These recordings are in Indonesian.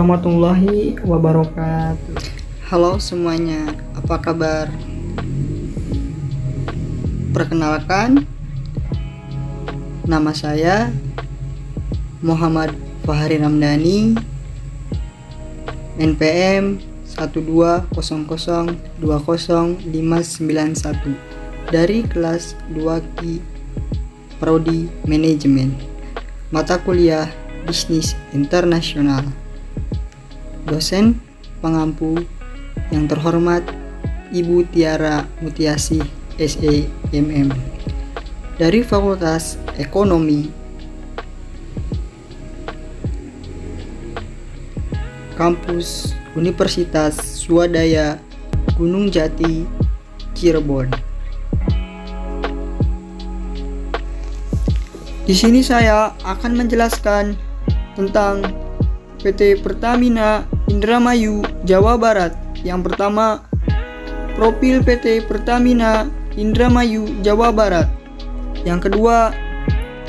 warahmatullahi wabarakatuh. Halo semuanya, apa kabar? Perkenalkan, nama saya Muhammad Fahri Ramdhani, NPM 120020591 dari kelas 2Q Prodi Manajemen, mata kuliah Bisnis Internasional. Dosen pengampu yang terhormat Ibu Tiara Mutiasih SEMM dari Fakultas Ekonomi Kampus Universitas Swadaya Gunung Jati, Cirebon. Di sini saya akan menjelaskan tentang PT Pertamina Indramayu Jawa Barat. Yang pertama, profil PT Pertamina Indramayu Jawa Barat. Yang kedua,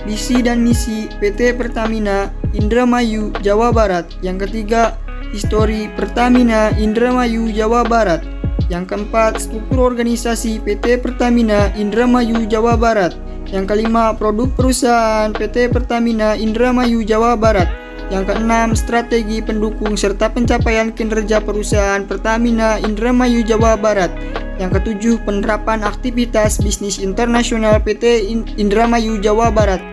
visi dan misi PT Pertamina Indramayu Jawa Barat. Yang ketiga, histori Pertamina Indramayu Jawa Barat. Yang keempat, struktur organisasi PT Pertamina Indramayu Jawa Barat. Yang kelima, produk perusahaan PT Pertamina Indramayu Jawa Barat. Yang keenam, strategi pendukung serta pencapaian kinerja perusahaan Pertamina Indramayu Jawa Barat. Yang ketujuh, penerapan aktivitas bisnis internasional PT Indramayu Jawa Barat.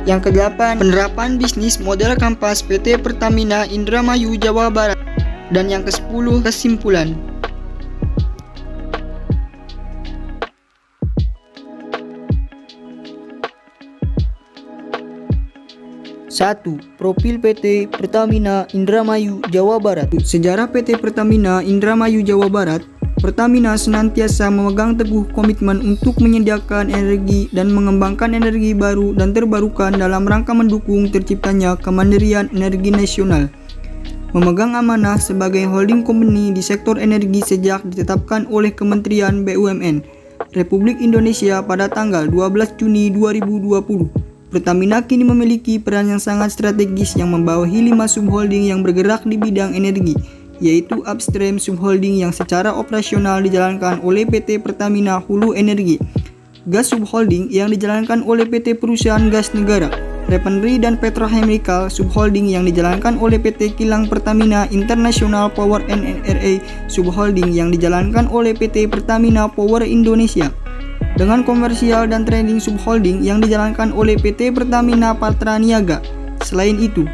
Yang kedelapan, penerapan bisnis model kampas PT Pertamina Indramayu Jawa Barat. Dan yang ke-10, kesimpulan. 1. Profil PT Pertamina Indramayu Jawa Barat. Sejarah PT Pertamina Indramayu Jawa Barat. Pertamina senantiasa memegang teguh komitmen untuk menyediakan energi dan mengembangkan energi baru dan terbarukan dalam rangka mendukung terciptanya kemandirian energi nasional. Memegang amanah sebagai holding company di sektor energi sejak ditetapkan oleh Kementerian BUMN Republik Indonesia pada tanggal 12 Juni 2020. Pertamina kini memiliki peran yang sangat strategis yang membawahi 5 subholding yang bergerak di bidang energi, yaitu upstream subholding yang secara operasional dijalankan oleh PT Pertamina Hulu Energi, gas subholding yang dijalankan oleh PT Perusahaan Gas Negara, refinery dan petrochemical subholding yang dijalankan oleh PT Kilang Pertamina International Power NRA subholding yang dijalankan oleh PT Pertamina Power Indonesia, dengan komersial dan trading subholding yang dijalankan oleh PT Pertamina Patra Niaga. Selain itu,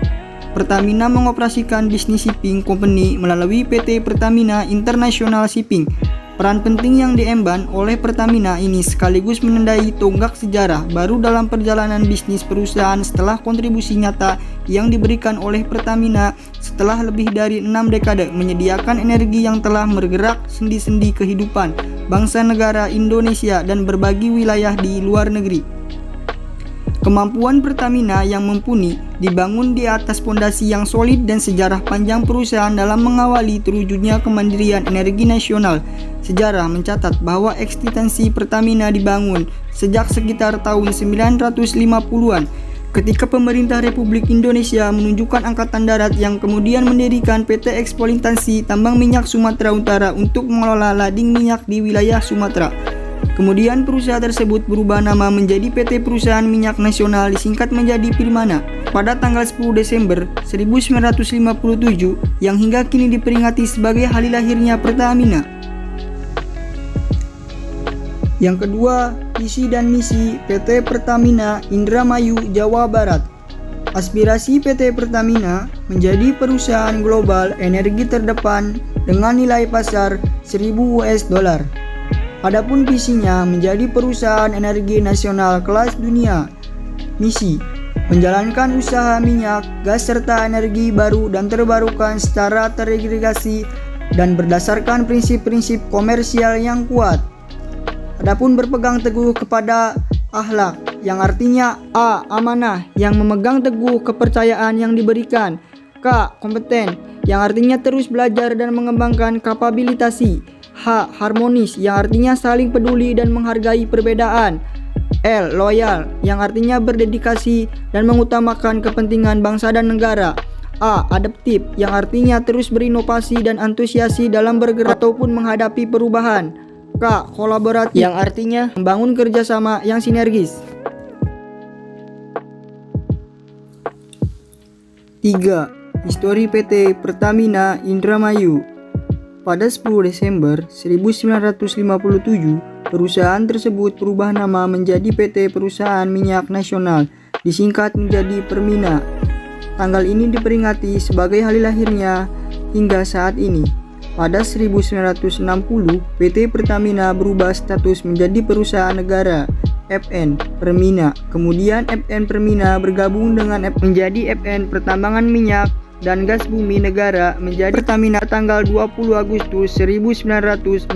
Pertamina mengoperasikan bisnis shipping company melalui PT Pertamina International Shipping. Peran penting yang diemban oleh Pertamina ini sekaligus menandai tonggak sejarah baru dalam perjalanan bisnis perusahaan setelah kontribusi nyata yang diberikan oleh Pertamina setelah lebih dari 6 dekade menyediakan energi yang telah bergerak sendi-sendi kehidupan bangsa negara Indonesia dan berbagi wilayah di luar negeri. Kemampuan Pertamina yang mumpuni dibangun di atas fondasi yang solid dan sejarah panjang perusahaan dalam mengawali terwujudnya kemandirian energi nasional. Sejarah mencatat bahwa eksistensi Pertamina dibangun sejak sekitar tahun 1950-an ketika pemerintah Republik Indonesia menunjukkan Angkatan Darat yang kemudian mendirikan PT Eksploitasi Tambang Minyak Sumatera Utara untuk mengelola lading minyak di wilayah Sumatera. Kemudian perusahaan tersebut berubah nama menjadi PT Perusahaan Minyak Nasional, disingkat menjadi Firmana, pada tanggal 10 Desember 1957 yang hingga kini diperingati sebagai hari lahirnya Pertamina. Yang kedua, visi dan misi PT Pertamina Indramayu Jawa Barat. Aspirasi PT Pertamina menjadi perusahaan global energi terdepan dengan nilai pasar 1.000 US dollar. Adapun visinya menjadi perusahaan energi nasional kelas dunia. Misi: menjalankan usaha minyak, gas serta energi baru dan terbarukan secara terintegrasi dan berdasarkan prinsip-prinsip komersial yang kuat. Adapun berpegang teguh kepada akhlak, yang artinya A. Amanah, yang memegang teguh kepercayaan yang diberikan. K. Kompeten, yang artinya terus belajar dan mengembangkan kapabilitasi. H. Harmonis, yang artinya saling peduli dan menghargai perbedaan. L. Loyal, yang artinya berdedikasi dan mengutamakan kepentingan bangsa dan negara. A. Adaptif, yang artinya terus berinovasi dan antusiasi dalam bergerak ataupun menghadapi perubahan. K. Kolaboratif, yang artinya membangun kerjasama yang sinergis. 3. Histori PT Pertamina Indramayu. Pada 10 Desember 1957, perusahaan tersebut berubah nama menjadi PT Perusahaan Minyak Nasional, disingkat menjadi Permina. Tanggal ini diperingati sebagai hari lahirnya hingga saat ini. Pada 1960, PT Pertamina berubah status menjadi perusahaan negara, FN Permina. Kemudian FN Permina bergabung dengan menjadi FN Pertambangan Minyak dan Gas Bumi Negara menjadi Pertamina tanggal 20 Agustus 1968.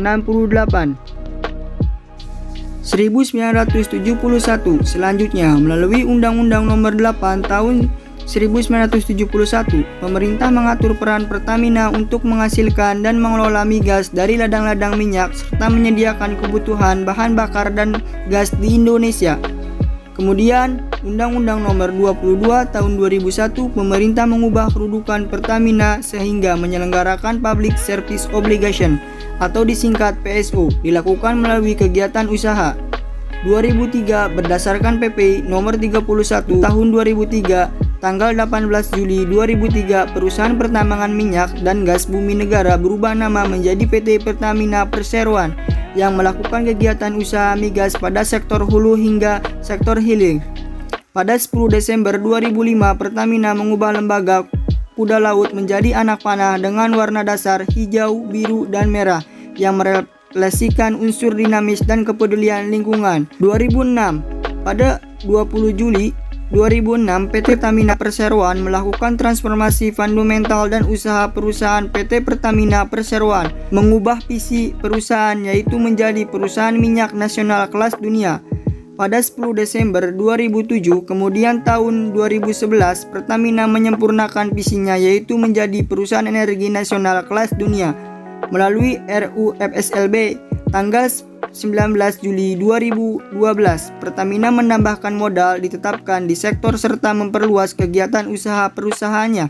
1971, selanjutnya melalui Undang-Undang Nomor 8 Tahun 1971, pemerintah mengatur peran Pertamina untuk menghasilkan dan mengelola migas dari ladang-ladang minyak serta menyediakan kebutuhan bahan bakar dan gas di Indonesia. Kemudian, Undang-Undang Nomor 22 Tahun 2001, pemerintah mengubah kedudukan Pertamina sehingga menyelenggarakan Public Service Obligation atau disingkat PSO dilakukan melalui kegiatan usaha. 2003, berdasarkan PP Nomor 31 Tahun 2003, tanggal 18 Juli 2003, perusahaan pertambangan minyak dan gas bumi negara berubah nama menjadi PT Pertamina Perseroan yang melakukan kegiatan usaha migas pada sektor hulu hingga sektor hilir. Pada 10 Desember 2005, Pertamina mengubah lembaga kuda laut menjadi anak panah dengan warna dasar hijau, biru, dan merah yang merefleksikan unsur dinamis dan kepedulian lingkungan. 2006, pada 20 Juli 2006, PT Pertamina Perseroan melakukan transformasi fundamental dan usaha perusahaan PT Pertamina Perseroan, mengubah visi perusahaan yaitu menjadi perusahaan minyak nasional kelas dunia. Pada 10 Desember 2007, kemudian tahun 2011, Pertamina menyempurnakan visinya yaitu menjadi perusahaan energi nasional kelas dunia melalui RUFSLB tanggal 19 Juli 2012. Pertamina menambahkan modal ditetapkan di sektor serta memperluas kegiatan usaha perusahaannya.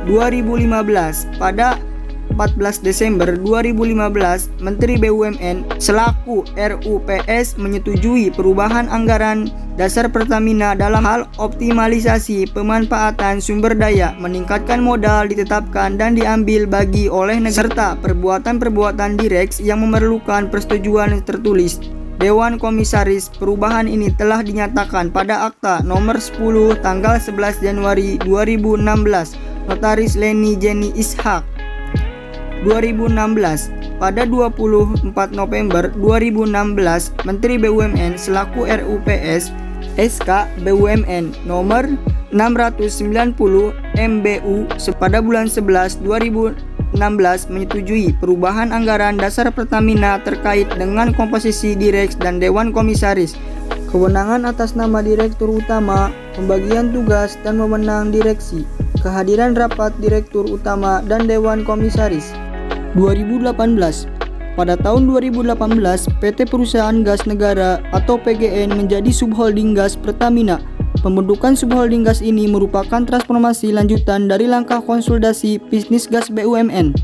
2015, pada 14 Desember 2015, Menteri BUMN selaku RUPS menyetujui perubahan anggaran dasar Pertamina dalam hal optimalisasi pemanfaatan sumber daya, meningkatkan modal ditetapkan dan diambil bagi oleh negara serta perbuatan-perbuatan direct yang memerlukan persetujuan tertulis Dewan Komisaris. Perubahan ini telah dinyatakan pada Akta Nomor 10 tanggal 11 Januari 2016, Notaris Leni Jenny Ishak. 2016, pada 24 November 2016, Menteri BUMN selaku RUPS SK BUMN nomor 690 MBU pada bulan 11 2016 menyetujui perubahan anggaran dasar Pertamina terkait dengan komposisi direks dan Dewan Komisaris, kewenangan atas nama Direktur Utama, pembagian tugas dan wewenang direksi, kehadiran rapat Direktur Utama dan Dewan Komisaris. 2018. Pada tahun 2018, PT Perusahaan Gas Negara atau PGN menjadi subholding gas Pertamina. Pembentukan subholding gas ini merupakan transformasi lanjutan dari langkah konsolidasi bisnis gas BUMN,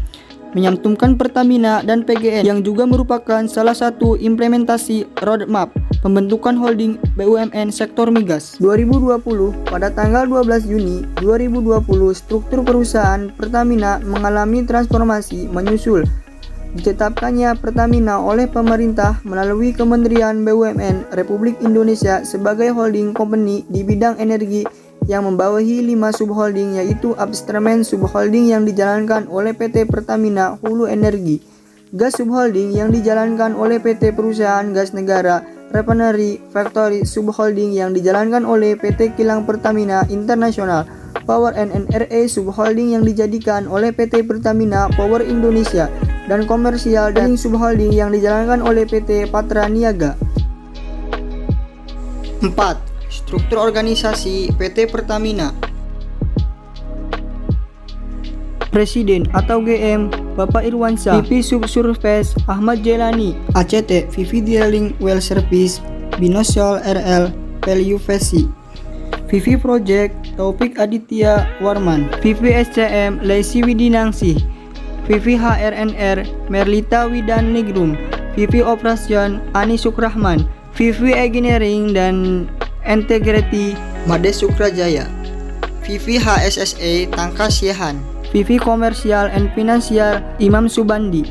menyantumkan Pertamina dan PGN yang juga merupakan salah satu implementasi roadmap pembentukan holding BUMN sektor migas. 2020, pada tanggal 12 Juni 2020, struktur perusahaan Pertamina mengalami transformasi menyusul ditetapkannya Pertamina oleh pemerintah melalui Kementerian BUMN Republik Indonesia sebagai holding company di bidang energi yang membawahi 5 subholding, yaitu upstream subholding yang dijalankan oleh PT Pertamina Hulu Energi, gas subholding yang dijalankan oleh PT Perusahaan Gas Negara, refinery factory subholding yang dijalankan oleh PT Kilang Pertamina International, Power and NRA subholding yang dijadikan oleh PT Pertamina Power Indonesia, dan komersial dan subholding yang dijalankan oleh PT Patra Niaga. 4. Struktur organisasi PT Pertamina. Presiden atau GM Bapak Irwansyah, VP Subsurface Ahmad Jelani, ACT VP Drilling Well Service Binosol RL Value Vesi. Vivi Project Taufik Aditya Warman, Vivi SCM Lesi Widinangsih, Vivi HRNR Merlita Widan Nigrum, Vivi Operation Ani Sukrahman, Vivi Engineering dan Integrity Made Sukrajaya, Vivi HSSA Tangkas Yehan, Vivi Commercial and Financial Imam Subandi.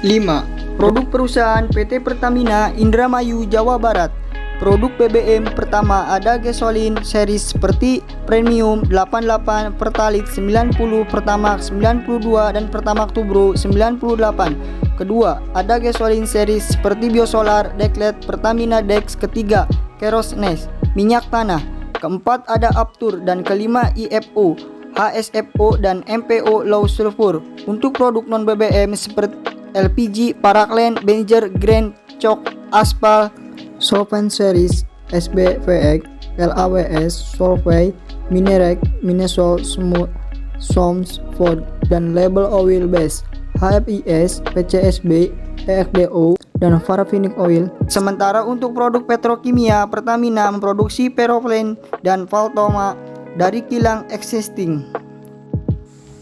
5. Produk perusahaan PT Pertamina Indramayu Jawa Barat. Produk BBM pertama ada gasolin seri seperti Premium 88, Pertalite 90, Pertamax 92 dan Pertamax Turbo 98. Kedua, ada gasolin seri seperti Biosolar, Deklet, Pertamina Dex. Ketiga, Kerosnes, minyak tanah. Keempat, ada Aptur dan kelima IFO, HSFO dan MPO low sulfur. Untuk produk non BBM seperti LPG, Paraclen, Benzer, Grand, Cok, Aspal, Solvent Series, SBVX, LAWS, Solvay, Minerek, Minesol, Smooth, Soms, Ford, dan label oil base, HFIS, PCSB, EXDO, dan Paraffinic oil. Sementara untuk produk petrokimia, Pertamina memproduksi Peroflen dan Valtoma dari kilang existing.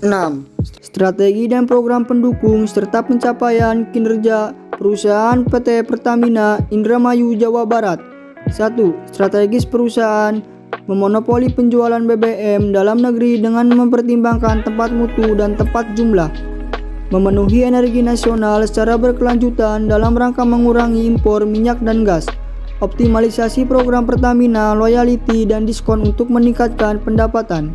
6. Strategi dan program pendukung serta pencapaian kinerja perusahaan PT Pertamina Indramayu Jawa Barat. 1. Strategis perusahaan memonopoli penjualan BBM dalam negeri dengan mempertimbangkan tempat mutu dan tempat jumlah. Memenuhi energi nasional secara berkelanjutan dalam rangka mengurangi impor minyak dan gas. Optimalisasi program Pertamina loyalty dan diskon untuk meningkatkan pendapatan.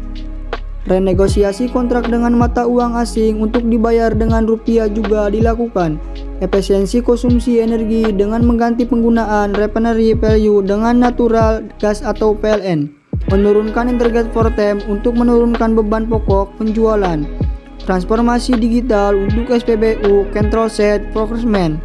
Renegosiasi kontrak dengan mata uang asing untuk dibayar dengan rupiah juga dilakukan. Efisiensi konsumsi energi dengan mengganti penggunaan refinery value dengan natural gas atau PLN. Menurunkan integrated for time untuk menurunkan beban pokok penjualan. Transformasi digital untuk SPBU, control set, procurement.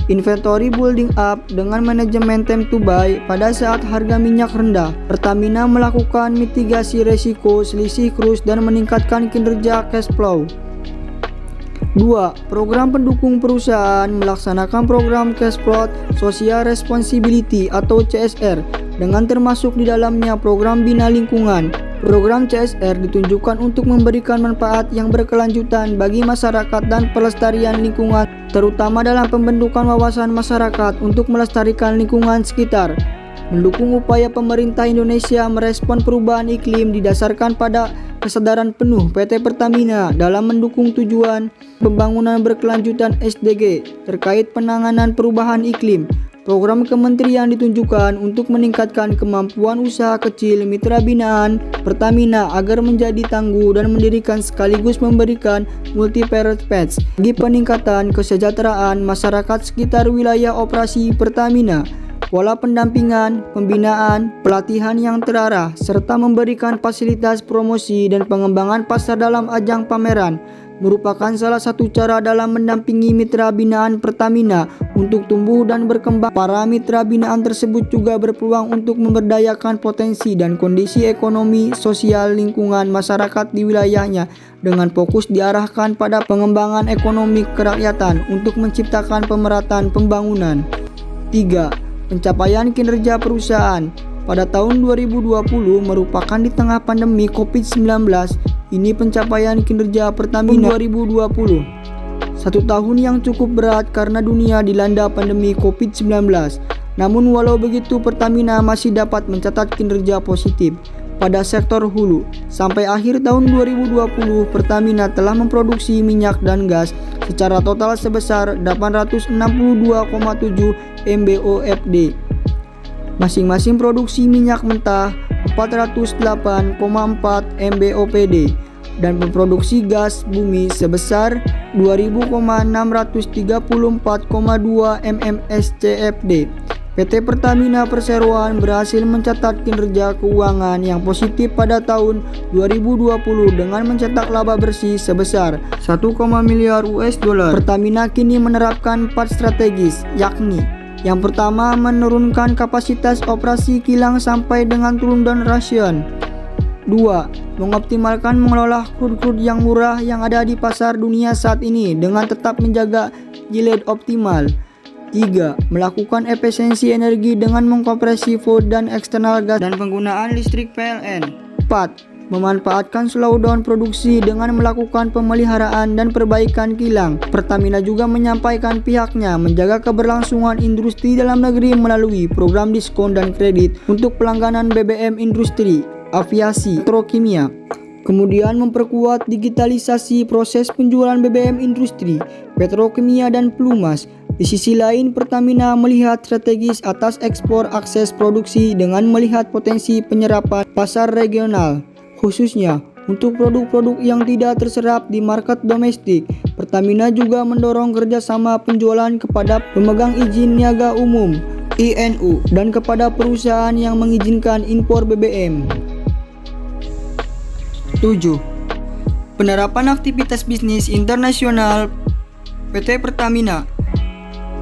Inventory building up dengan manajemen time to buy pada saat harga minyak rendah. Pertamina melakukan mitigasi resiko selisih kurs dan meningkatkan kinerja cash flow. 2. Program pendukung perusahaan melaksanakan program cash flow social responsibility atau CSR dengan termasuk di dalamnya program bina lingkungan. Program CSR ditunjukkan untuk memberikan manfaat yang berkelanjutan bagi masyarakat dan pelestarian lingkungan, terutama dalam pembentukan wawasan masyarakat untuk melestarikan lingkungan sekitar. Mendukung upaya pemerintah Indonesia merespon perubahan iklim didasarkan pada kesadaran penuh PT Pertamina dalam mendukung tujuan pembangunan berkelanjutan SDG terkait penanganan perubahan iklim. Program kementerian ditunjukkan untuk meningkatkan kemampuan usaha kecil mitra binaan Pertamina agar menjadi tangguh dan mendirikan sekaligus memberikan multi-purpose bagi peningkatan kesejahteraan masyarakat sekitar wilayah operasi Pertamina. Pola pendampingan, pembinaan, pelatihan yang terarah, serta memberikan fasilitas promosi dan pengembangan pasar dalam ajang pameran merupakan salah satu cara dalam mendampingi mitra binaan Pertamina untuk tumbuh dan berkembang. Para mitra binaan tersebut juga berpeluang untuk memberdayakan potensi dan kondisi ekonomi, sosial, lingkungan masyarakat di wilayahnya dengan fokus diarahkan pada pengembangan ekonomi kerakyatan untuk menciptakan pemerataan pembangunan. 3. Pencapaian kinerja perusahaan pada tahun 2020 merupakan di tengah pandemi COVID-19. Ini pencapaian kinerja Pertamina 2020. Satu tahun yang cukup berat karena dunia dilanda pandemi COVID-19. Namun walau begitu Pertamina masih dapat mencatat kinerja positif pada sektor hulu. Sampai akhir tahun 2020, Pertamina telah memproduksi minyak dan gas secara total sebesar 862,7 MBOFD. Masing-masing produksi minyak mentah 408,4 MBOPD dan memproduksi gas bumi sebesar 2.634,2 MMSCFD. PT Pertamina Perseroan berhasil mencatat kinerja keuangan yang positif pada tahun 2020 dengan mencetak laba bersih sebesar 1, miliar US dollar. Pertamina kini menerapkan 4 strategis, yakni yang pertama, menurunkan kapasitas operasi kilang sampai dengan turun dan rasion. 2. Mengoptimalkan mengelola crude yang murah yang ada di pasar dunia saat ini dengan tetap menjaga yield optimal. 3. Melakukan efisiensi energi dengan mengkompresi void dan eksternal gas dan penggunaan listrik PLN. 4. Memanfaatkan slowdown produksi dengan melakukan pemeliharaan dan perbaikan kilang. Pertamina juga menyampaikan pihaknya menjaga keberlangsungan industri dalam negeri melalui program diskon dan kredit untuk pelangganan BBM industri, aviasi, petrokimia. Kemudian memperkuat digitalisasi proses penjualan BBM industri, petrokimia dan pelumas. Di sisi lain, Pertamina melihat strategis atas ekspor akses produksi dengan melihat potensi penyerapan pasar regional, khususnya untuk produk-produk yang tidak terserap di market domestik. Pertamina juga mendorong kerjasama penjualan kepada pemegang izin niaga umum (INU) dan kepada perusahaan yang mengizinkan impor BBM. 7. Penerapan aktivitas bisnis internasional PT Pertamina.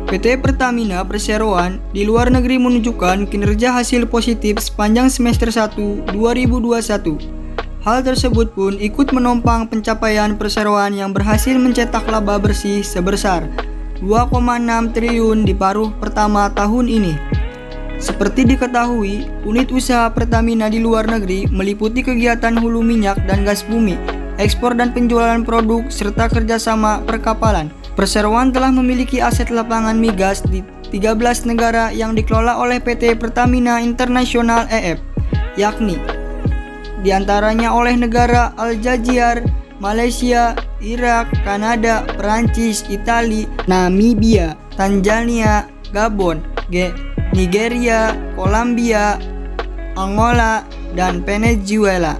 PT Pertamina Perseroan di luar negeri menunjukkan kinerja hasil positif sepanjang semester 1 2021. Hal tersebut pun ikut menopang pencapaian perseroan yang berhasil mencetak laba bersih sebesar 2,6 triliun di paruh pertama tahun ini. Seperti diketahui, unit usaha Pertamina di luar negeri meliputi kegiatan hulu minyak dan gas bumi, ekspor dan penjualan produk, serta kerjasama perkapalan. Perseroan telah memiliki aset lapangan migas di 13 negara yang dikelola oleh PT Pertamina International (EF), yakni diantaranya oleh negara Aljazair, Malaysia, Irak, Kanada, Perancis, Italia, Namibia, Tanzania, Gabon, Nigeria, Kolombia, Angola, dan Venezuela.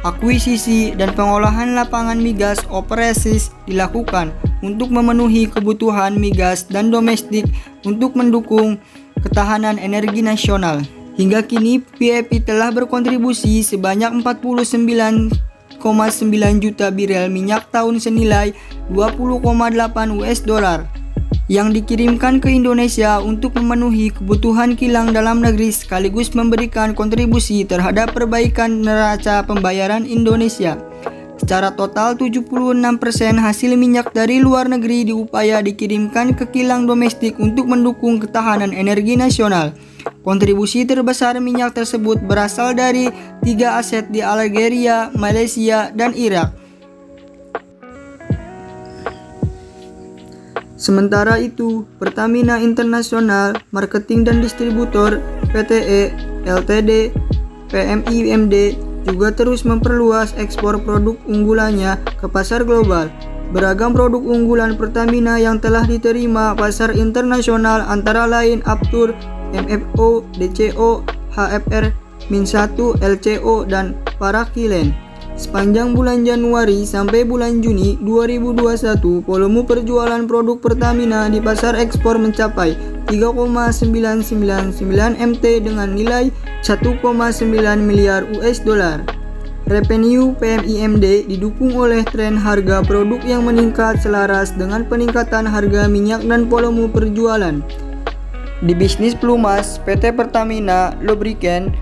Akuisisi dan pengolahan lapangan migas operasis dilakukan untuk memenuhi kebutuhan migas dan domestik untuk mendukung ketahanan energi nasional. Hingga kini, PEP telah berkontribusi sebanyak 49,9 juta barel minyak tahun senilai 20,8 US$ yang dikirimkan ke Indonesia untuk memenuhi kebutuhan kilang dalam negeri sekaligus memberikan kontribusi terhadap perbaikan neraca pembayaran Indonesia. Secara total 76% hasil minyak dari luar negeri diupaya dikirimkan ke kilang domestik untuk mendukung ketahanan energi nasional. Kontribusi terbesar minyak tersebut berasal dari 3 aset di Algeria, Malaysia, dan Irak. Sementara itu, Pertamina International Marketing dan Distributor (PTE) Ltd (PMIMD) juga terus memperluas ekspor produk unggulannya ke pasar global. Beragam produk unggulan Pertamina yang telah diterima pasar internasional antara lain Aptur, MFO, DCO, HFR, Min1, LCO, dan Parakilen. Sepanjang bulan Januari sampai bulan Juni 2021, volume perjualan produk Pertamina di pasar ekspor mencapai 3,999 MT dengan nilai 1,9 miliar US$. Revenue PMIMD didukung oleh tren harga produk yang meningkat selaras dengan peningkatan harga minyak dan volume perjualan. Di bisnis pelumas, PT Pertamina Lubricant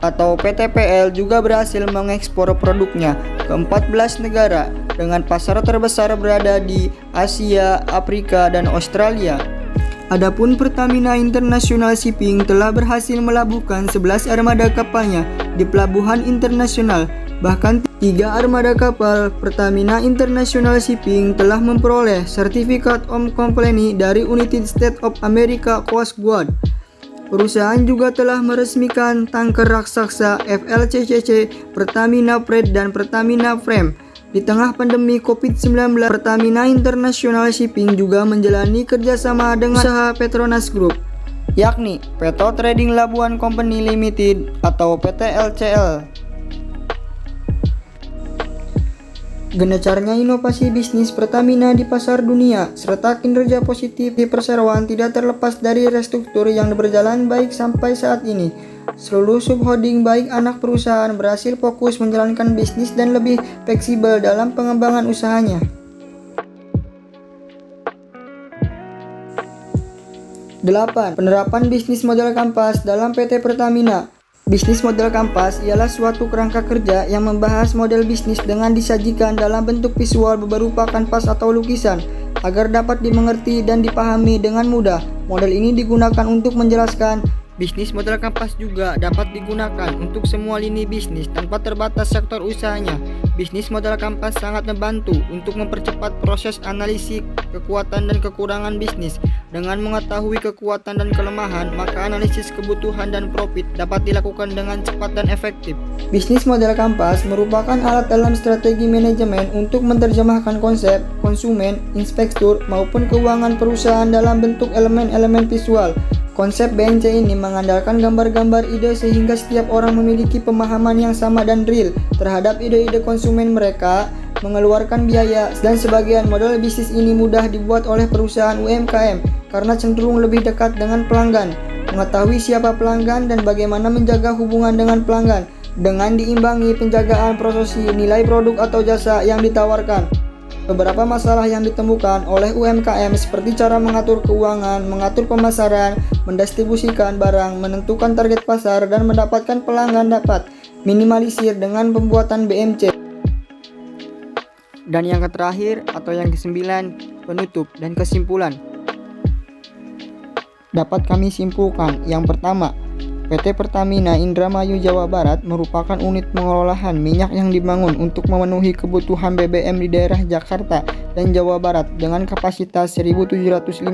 atau PTPL juga berhasil mengekspor produknya ke 14 negara dengan pasar terbesar berada di Asia, Afrika, dan Australia. Adapun Pertamina International Shipping telah berhasil melabuhkan 11 armada kapalnya di pelabuhan internasional. Bahkan 3 armada kapal Pertamina International Shipping telah memperoleh sertifikat Om Company dari United States of America Coast Guard. Perusahaan juga telah meresmikan tanker raksasa FLCCC, Pertamina Freight, dan Pertamina Frame. Di tengah pandemi COVID-19, Pertamina International Shipping juga menjalani kerjasama dengan usaha Petronas Group, yakni Petro Trading Labuan Company Limited atau PTLCL. Gencarnya inovasi bisnis Pertamina di pasar dunia serta kinerja positif di perseroan tidak terlepas dari restruktur yang berjalan baik sampai saat ini. Seluruh subholding baik anak perusahaan berhasil fokus menjalankan bisnis dan lebih fleksibel dalam pengembangan usahanya. 8. Penerapan bisnis model Kampas dalam PT Pertamina. Bisnis model Kampas ialah suatu kerangka kerja yang membahas model bisnis dengan disajikan dalam bentuk visual berupa kanvas atau lukisan. agar dapat dimengerti dan dipahami dengan mudah. Model ini digunakan untuk menjelaskan. Bisnis model Kampas juga dapat digunakan untuk semua lini bisnis tanpa terbatas sektor usahanya. Bisnis model Kampas sangat membantu untuk mempercepat proses analisis kekuatan dan kekurangan bisnis. Dengan mengetahui kekuatan dan kelemahan, maka analisis kebutuhan dan profit dapat dilakukan dengan cepat dan efektif. Bisnis model Kampas merupakan alat dalam strategi manajemen untuk menerjemahkan konsep, konsumen, inspektur, maupun keuangan perusahaan dalam bentuk elemen-elemen visual. Konsep BNC ini mengandalkan gambar-gambar ide sehingga setiap orang memiliki pemahaman yang sama dan real terhadap ide-ide konsumen mereka, mengeluarkan biaya, dan sebagian model bisnis ini mudah dibuat oleh perusahaan UMKM karena cenderung lebih dekat dengan pelanggan, mengetahui siapa pelanggan dan bagaimana menjaga hubungan dengan pelanggan, dengan diimbangi penjagaan proses nilai produk atau jasa yang ditawarkan. Beberapa masalah yang ditemukan oleh UMKM seperti cara mengatur keuangan, mengatur pemasaran, mendistribusikan barang, menentukan target pasar, dan mendapatkan pelanggan dapat minimalisir dengan pembuatan BMC. Dan yang terakhir atau yang kesembilan, penutup dan kesimpulan. Dapat kami simpulkan, yang pertama, PT Pertamina Indramayu Jawa Barat merupakan unit pengolahan minyak yang dibangun untuk memenuhi kebutuhan BBM di daerah Jakarta dan Jawa Barat dengan kapasitas 1.750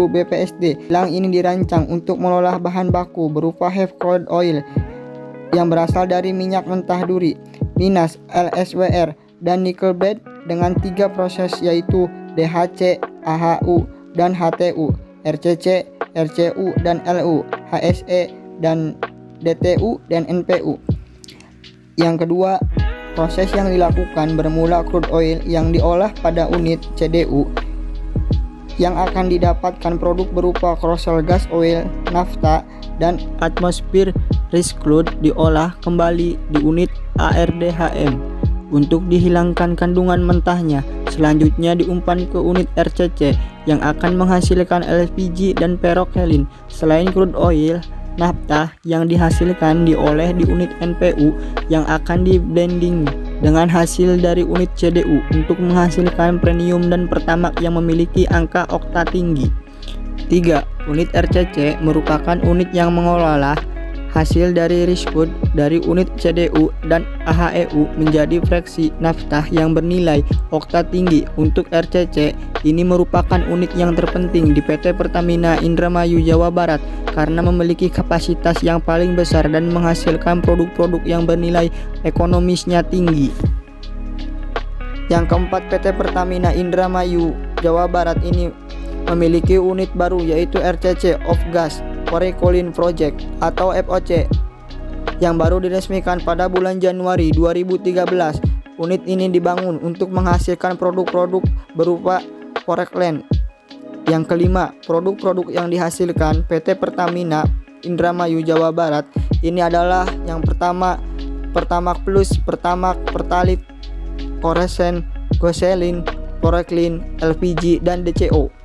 BPSD. Kilang ini dirancang untuk mengolah bahan baku berupa heavy crude oil yang berasal dari minyak mentah duri, minas, LSWR, dan nickel blend dengan 3 proses yaitu DHC, AHU, dan HTU, RCC, RCU, dan LU, HSE, dan DTU dan NPU. Yang kedua, proses yang dilakukan bermula crude oil yang diolah pada unit CDU yang akan didapatkan produk berupa crucial gas oil, nafta, dan atmosfer rich crude diolah kembali di unit ARDHM untuk dihilangkan kandungan mentahnya. Selanjutnya diumpan ke unit RCC yang akan menghasilkan LPG dan perokselin. Selain crude oil, nafta yang dihasilkan diolah di unit NPU yang akan di-blending dengan hasil dari unit CDU untuk menghasilkan premium dan pertamak yang memiliki angka okta tinggi. 3. Unit RCC merupakan unit yang mengolah hasil dari rich crude dari unit CDU dan AHEU menjadi fraksi nafta yang bernilai okta tinggi. Untuk RCC, ini merupakan unit yang terpenting di PT Pertamina Indramayu Jawa Barat karena memiliki kapasitas yang paling besar dan menghasilkan produk-produk yang bernilai ekonomisnya tinggi. Yang keempat, PT Pertamina Indramayu Jawa Barat ini memiliki unit baru yaitu RCC Off Gas Polychlorine Project atau FOC yang baru diresmikan pada bulan Januari 2013. Unit ini dibangun untuk menghasilkan produk-produk berupa polyethylene. Yang kelima, produk-produk yang dihasilkan PT Pertamina Indramayu Jawa Barat ini adalah yang pertama, Pertamax Plus, Pertamax, Pertalite, Koresen, Goselin, Polychlorine, LPG, dan DCO.